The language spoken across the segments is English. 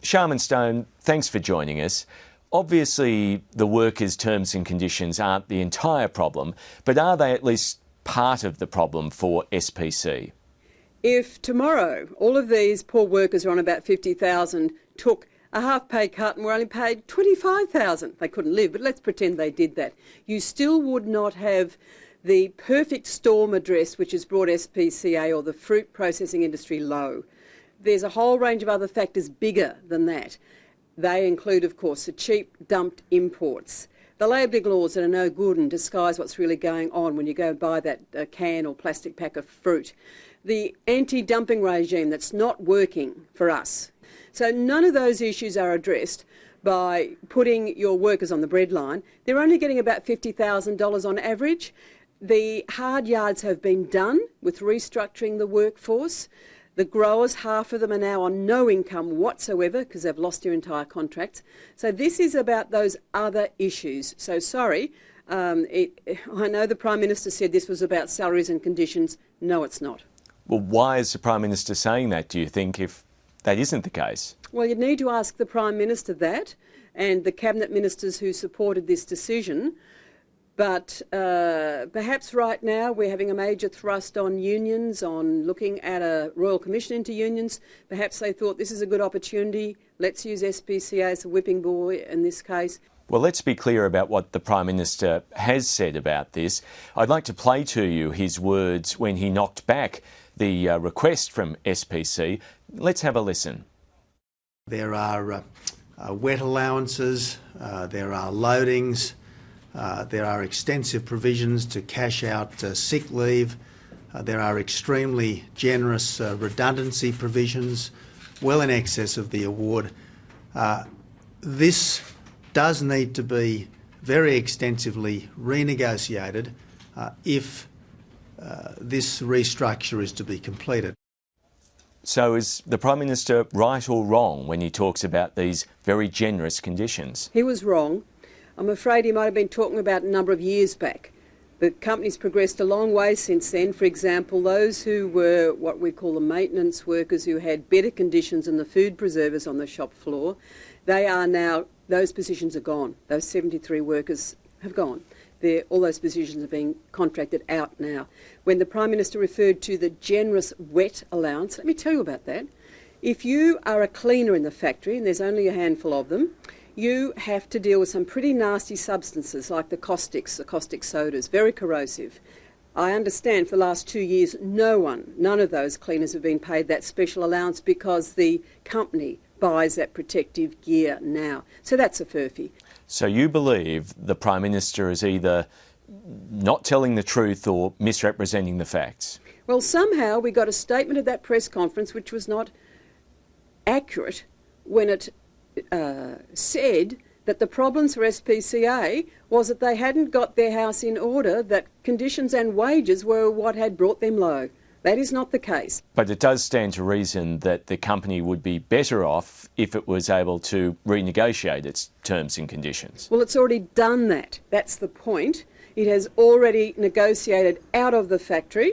Sharman Stone, thanks for joining us. Obviously, the workers' terms and conditions aren't the entire problem, but are they at least part of the problem for SPC? If tomorrow all of these poor workers are on about $50,000 took a half pay cut and were only paid $25,000, they couldn't live, but let's pretend they did that, you still would not have the perfect storm address which has brought SPCA or the fruit processing industry low. There's a whole range of other factors bigger than that. They include, of course, the cheap dumped imports, the labelling laws that are no good and disguise what's really going on when you go buy that can or plastic pack of fruit, the anti-dumping regime that's not working for us. So none of those issues are addressed by putting your workers on the breadline. They're only getting about $50,000 on average. The hard yards have been done with restructuring the workforce. The growers, half of them are now on no income whatsoever because they've lost their entire contracts. So this is about those other issues. So sorry, I know the Prime Minister said this was about salaries and conditions. No, it's not. Well, why is the Prime Minister saying that, do you think, if that isn't the case? Well, you'd need to ask the Prime Minister that and the Cabinet Ministers who supported this decision. But perhaps right now we're having a major thrust on unions, on looking at a Royal Commission into unions. Perhaps they thought this is a good opportunity. Let's use SPCA as a whipping boy in this case. Well, let's be clear about what the Prime Minister has said about this. I'd like to play to you his words when he knocked back the request from SPC. Let's have a listen. There are wet allowances, there are loadings, there are extensive provisions to cash out sick leave. There are extremely generous redundancy provisions, well in excess of the award. This does need to be very extensively renegotiated if this restructure is to be completed. So is the Prime Minister right or wrong when he talks about these very generous conditions? He was wrong. I'm afraid he might have been talking about a number of years back. The company's progressed a long way since then. For example, those who were what we call the maintenance workers who had better conditions than the food preservers on the shop floor, they are now, those positions are gone. Those 73 workers have gone. All those positions are being contracted out now. When the Prime Minister referred to the generous wet allowance, let me tell you about that. If you are a cleaner in the factory, and there's only a handful of them, you have to deal with some pretty nasty substances like the caustic sodas, very corrosive. I understand for the last 2 years, none of those cleaners have been paid that special allowance because the company buys that protective gear now. So that's a furphy. So you believe the Prime Minister is either not telling the truth or misrepresenting the facts? Well, somehow we got a statement at that press conference which was not accurate when it said that the problems for SPCA was that they hadn't got their house in order, that conditions and wages were what had brought them low. That is not the case. But it does stand to reason that the company would be better off if it was able to renegotiate its terms and conditions. Well, it's already done that. That's the point. It has already negotiated out of the factory.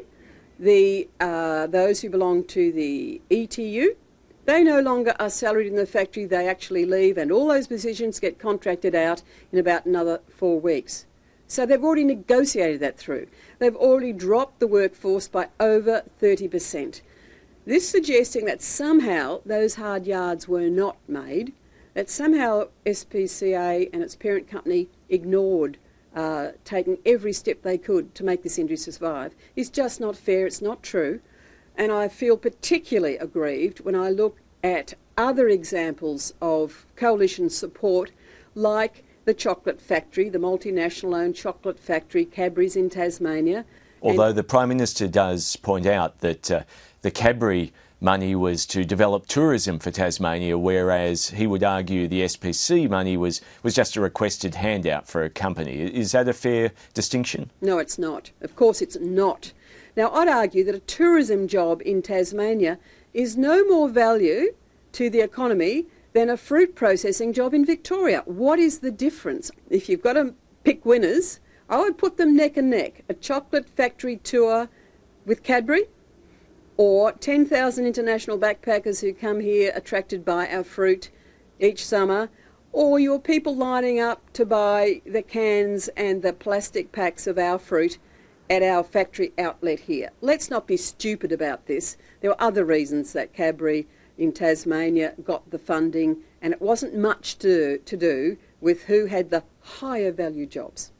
Those who belong to the ETU, they no longer are salaried in the factory, they actually leave, and all those positions get contracted out in about another 4 weeks. So they've already negotiated that through. They've already dropped the workforce by over 30%. This suggesting that somehow those hard yards were not made, that somehow SPCA and its parent company ignored taking every step they could to make this industry survive, is just not fair, it's not true. And I feel particularly aggrieved when I look at other examples of coalition support like the chocolate factory, the multinational-owned chocolate factory, Cadbury's in Tasmania. Although the Prime Minister does point out that the Cadbury money was to develop tourism for Tasmania, whereas he would argue the SPC money was just a requested handout for a company. Is that a fair distinction? No, it's not. Of course it's not. Now, I'd argue that a tourism job in Tasmania is no more value to the economy than a fruit processing job in Victoria. What is the difference? If you've got to pick winners, I would put them neck and neck. A chocolate factory tour with Cadbury, or 10,000 international backpackers who come here attracted by our fruit each summer, or your people lining up to buy the cans and the plastic packs of our fruit at our factory outlet here. Let's not be stupid about this. There were other reasons that Cadbury in Tasmania got the funding, and it wasn't much to do with who had the higher value jobs.